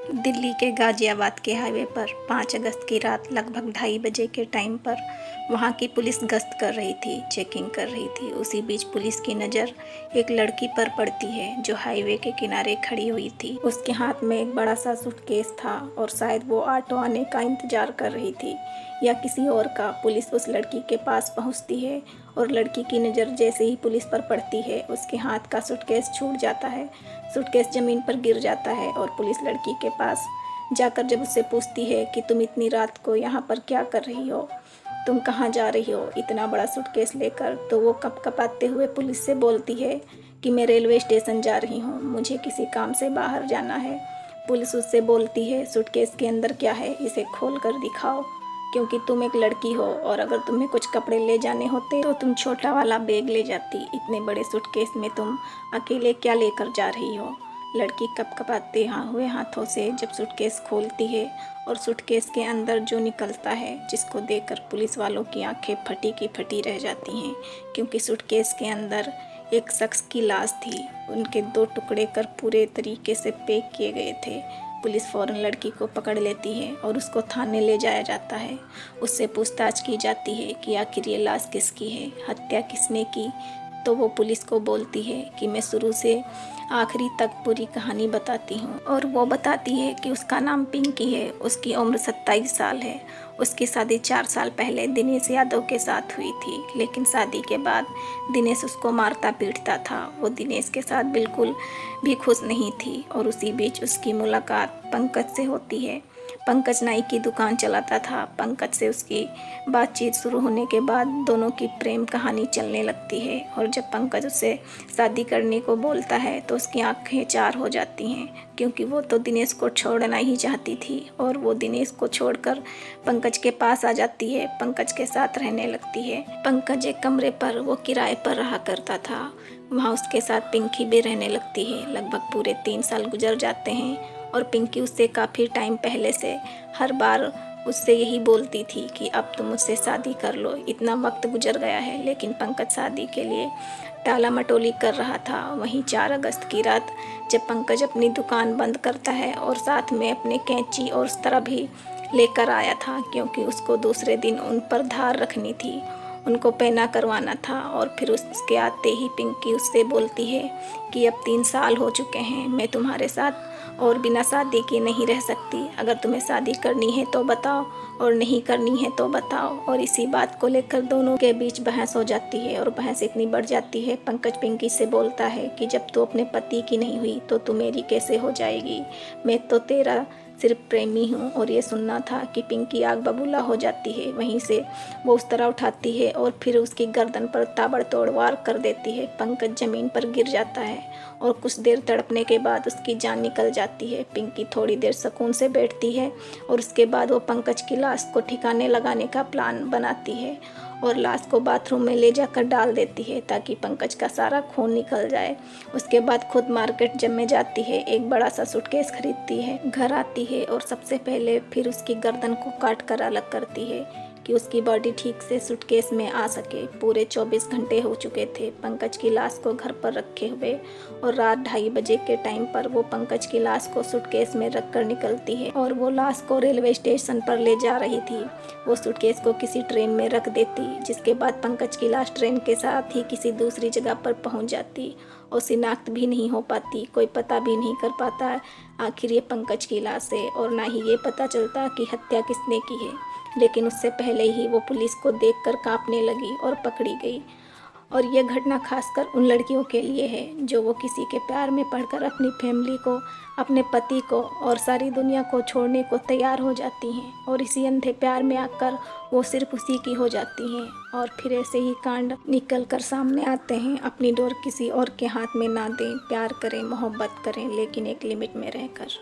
दिल्ली के गाजियाबाद के हाईवे पर 5 अगस्त की रात लगभग 2:30 बजे के टाइम पर वहां की पुलिस गश्त कर रही थी, चेकिंग कर रही थी। उसी बीच पुलिस की नज़र एक लड़की पर पड़ती है जो हाईवे के किनारे खड़ी हुई थी। उसके हाथ में एक बड़ा सा सूटकेस था और शायद वो ऑटो आने का इंतज़ार कर रही थी या किसी और का। पुलिस उस लड़की के पास पहुंचती है और लड़की की नज़र जैसे ही पुलिस पर पड़ती है उसके हाथ का सूटकेस छूट जाता है। सूटकेस ज़मीन पर गिर जाता है और पुलिस लड़की के पास जाकर जब उससे पूछती है कि तुम इतनी रात को यहाँ पर क्या कर रही हो, तुम कहाँ जा रही हो इतना बड़ा सूटकेस लेकर, तो वो कँपकँपाते हुए पुलिस से बोलती है कि मैं रेलवे स्टेशन जा रही हूँ, मुझे किसी काम से बाहर जाना है। पुलिस उससे बोलती है सूटकेस के अंदर क्या है, इसे खोल कर दिखाओ, क्योंकि तुम एक लड़की हो और अगर तुम्हें कुछ कपड़े ले जाने होते तो तुम छोटा वाला बैग ले जाती, इतने बड़े सूटकेस में तुम अकेले क्या लेकर जा रही हो। लड़की कँपकँपाते हुए हाथों से जब सूटकेस खोलती है और सूटकेस के अंदर जो निकलता है, जिसको देखकर पुलिस वालों की आंखें फटी की फटी रह जाती हैं, क्योंकि सूटकेस के अंदर एक शख्स की लाश थी। उनके 2 टुकड़े कर पूरे तरीके से पैक किए गए थे। पुलिस फ़ौरन लड़की को पकड़ लेती है और उसको थाने ले जाया जाता है। उससे पूछताछ की जाती है कि आखिर ये लाश किसकी है, हत्या किसने की। तो वो पुलिस को बोलती है कि मैं शुरू से आखिरी तक पूरी कहानी बताती हूँ, और वो बताती है कि उसका नाम पिंकी है, उसकी उम्र 27 साल है। उसकी शादी 4 साल पहले दिनेश यादव के साथ हुई थी, लेकिन शादी के बाद दिनेश उसको मारता पीटता था। वो दिनेश के साथ बिल्कुल भी खुश नहीं थी और उसी बीच उसकी मुलाकात पंकज से होती है। पंकज नाई की दुकान चलाता था। पंकज से उसकी बातचीत शुरू होने के बाद दोनों की प्रेम कहानी चलने लगती है और जब पंकज उससे शादी करने को बोलता है तो उसकी आंखें चार हो जाती हैं, क्योंकि वो तो दिनेश को छोड़ना ही चाहती थी और वो दिनेश को छोड़कर पंकज के पास आ जाती है, पंकज के साथ रहने लगती है। पंकज एक कमरे पर वो किराए पर रहा करता था, वहाँ उसके साथ पिंकी भी रहने लगती है। लगभग पूरे 3 साल गुजर जाते हैं और पिंकी उससे काफ़ी टाइम पहले से हर बार उससे यही बोलती थी कि अब तुम मुझसे शादी कर लो। इतना वक्त गुजर गया है लेकिन पंकज शादी के लिए टाला मटोली कर रहा था। वहीं 4 अगस्त की रात जब पंकज अपनी दुकान बंद करता है और साथ में अपने कैंची और उस तरह भी लेकर आया था, क्योंकि उसको दूसरे दिन उन पर धार रखनी थी, उनको पैना करवाना था। और फिर उसके आते ही पिंकी उससे बोलती है कि अब 3 साल हो चुके हैं, मैं तुम्हारे साथ और बिना शादी के नहीं रह सकती। अगर तुम्हें शादी करनी है तो बताओ और नहीं करनी है तो बताओ। और इसी बात को लेकर दोनों के बीच बहस हो जाती है और बहस इतनी बढ़ जाती है, पंकज पिंकी से बोलता है कि जब तू अपने पति की नहीं हुई तो तू मेरी कैसे हो जाएगी, मैं तो तेरा सिर्फ प्रेमी हूँ। और ये सुनना था कि पिंकी आग बबूला हो जाती है। वहीं से वो उस तरह उठाती है और फिर उसकी गर्दन पर ताबड़तोड़ वार कर देती है। पंकज ज़मीन पर गिर जाता है और कुछ देर तड़पने के बाद उसकी जान निकल जाती है। पिंकी थोड़ी देर सुकून से बैठती है और उसके बाद वो पंकज की लाश को ठिकाने लगाने का प्लान बनाती है और लाश को बाथरूम में ले जाकर डाल देती है ताकि पंकज का सारा खून निकल जाए। उसके बाद खुद मार्केट में जाती है, एक बड़ा सा सूटकेस खरीदती है, घर आती है और सबसे पहले फिर उसकी गर्दन को काट कर अलग करती है कि उसकी बॉडी ठीक से सूटकेस में आ सके। पूरे 24 घंटे हो चुके थे पंकज की लाश को घर पर रखे हुए और रात 2:30 बजे के टाइम पर वो पंकज की लाश को सूटकेस में रख कर निकलती है और वो लाश को रेलवे स्टेशन पर ले जा रही थी। वो सूटकेस को किसी ट्रेन में रख देती, जिसके बाद पंकज की लाश ट्रेन के साथ ही किसी दूसरी जगह पर पहुंच जाती और शिनाख्त भी नहीं हो पाती, कोई पता भी नहीं कर पाता आखिर ये पंकज की लाश है, और ना ही ये पता चलता कि हत्या किसने की है। लेकिन उससे पहले ही वो पुलिस को देखकर कांपने लगी और पकड़ी गई। और ये घटना खासकर उन लड़कियों के लिए है जो वो किसी के प्यार में पड़कर अपनी फैमिली को, अपने पति को और सारी दुनिया को छोड़ने को तैयार हो जाती हैं और इसी अंधे प्यार में आकर वो सिर्फ उसी की हो जाती हैं। और फिर ऐसे ही कांड निकल कर सामने आते हैं। अपनी डोर किसी और के हाथ में ना दें, प्यार करें, मोहब्बत करें, लेकिन एक लिमिट में रहकर।